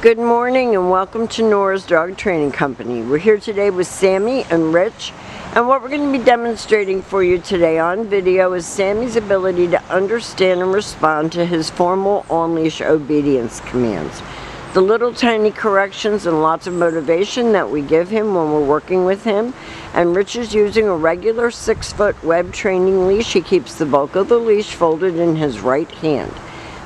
Good morning and welcome to Nora's Dog Training Company. We're here today with Sammy and Rich, and what we're going to be demonstrating for you today on video is Sammy's ability to understand and respond to his formal on-leash obedience commands. The little tiny corrections and lots of motivation that we give him when we're working with him. And Rich is using a regular 6-foot web training leash. He keeps the bulk of the leash folded in his right hand.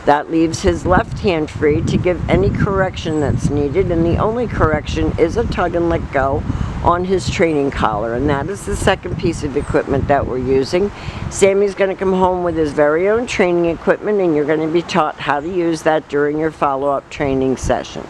That leaves his left hand free to give any correction that's needed, and the only correction is a tug and let go on his training collar, and that is the second piece of equipment that we're using. Sammy's going to come home with his very own training equipment, and you're going to be taught how to use that during your follow-up training session.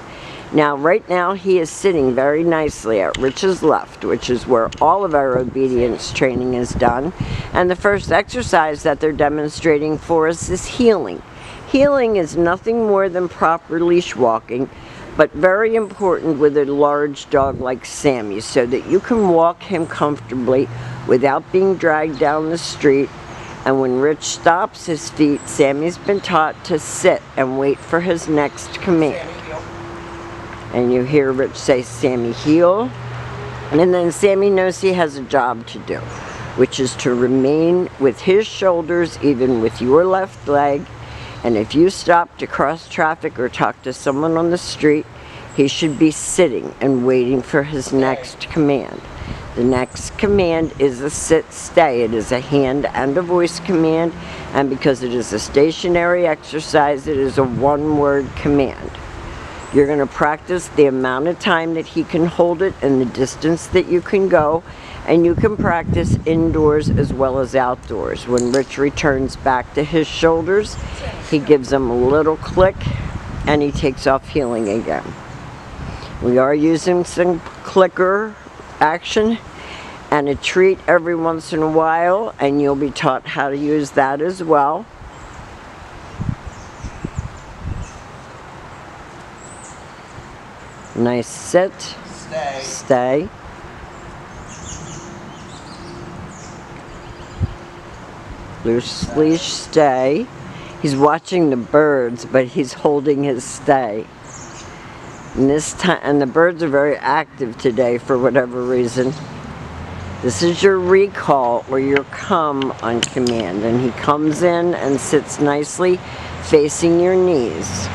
Now, right now, he is sitting very nicely at Rich's left, which is where all of our obedience training is done, and the first exercise that they're demonstrating for us is heeling. Heeling is nothing more than proper leash walking, but very important with a large dog like Sammy, so that you can walk him comfortably without being dragged down the street. And when Rich stops his feet, Sammy's been taught to sit and wait for his next command. And you hear Rich say, "Sammy, heel." And then Sammy knows he has a job to do, which is to remain with his shoulders even with your left leg. And if you stop to cross traffic or talk to someone on the street, he should be sitting and waiting for his next command. The next command is a sit-stay. It is a hand and a voice command, and because it is a stationary exercise, it is a one-word command. You're going to practice the amount of time that he can hold it and the distance that you can go, and you can practice indoors as well as outdoors. When Rich returns back to his shoulders, he gives them a little click and he takes off heeling again. We are using some clicker action and a treat every once in a while, and you'll be taught how to use that as well. Nice sit, stay. Loose leash, stay. He's watching the birds, but he's holding his stay. And the birds are very active today for whatever reason. This is your recall or your come on command, and he comes in and sits nicely facing your knees.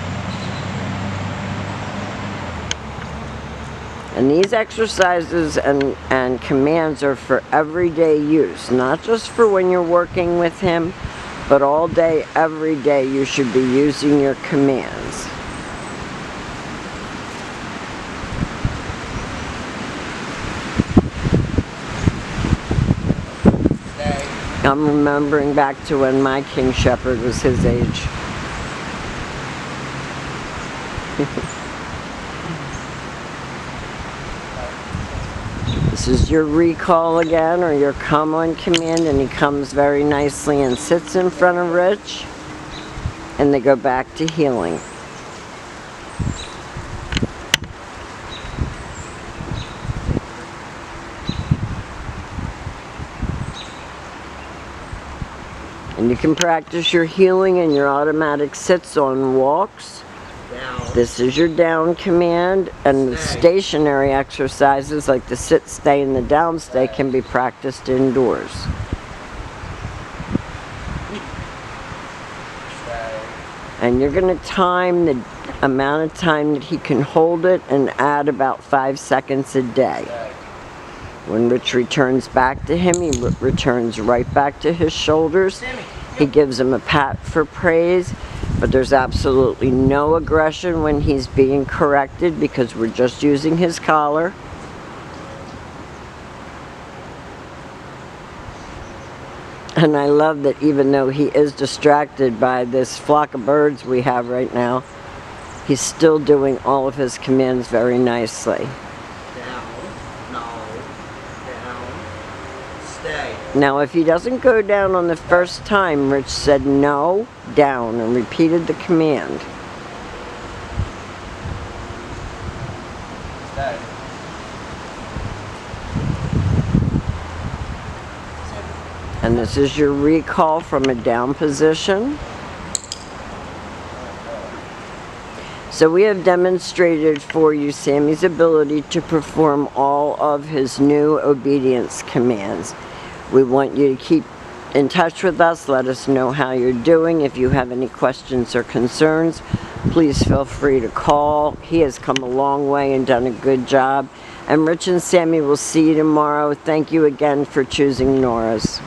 And these exercises and commands are for everyday use, not just for when you're working with him, but all day, every day you should be using your commands. I'm remembering back to when my King Shepherd was his age. This is your recall again, or your come on command, and he comes very nicely and sits in front of Rich, and they go back to heeling. And you can practice your heeling and your automatic sits on walks. This is your down command, and the stationary exercises like the sit, stay, and the down stay can be practiced indoors. And you're going to time the amount of time that he can hold it and add about 5 seconds a day. When Rich returns back to him, he returns right back to his shoulders. He gives him a pat for praise. But there's absolutely no aggression when he's being corrected because we're just using his collar. And I love that even though he is distracted by this flock of birds we have right now, he's still doing all of his commands very nicely. Now, if he doesn't go down on the first time, Rich said no, down, and repeated the command. Stay. And this is your recall from a down position. So we have demonstrated for you Sammy's ability to perform all of his new obedience commands. We want you to keep in touch with us. Let us know how you're doing. If you have any questions or concerns, please feel free to call. He has come a long way and done a good job. And Rich and Sammy will see you tomorrow. Thank you again for choosing Nora's.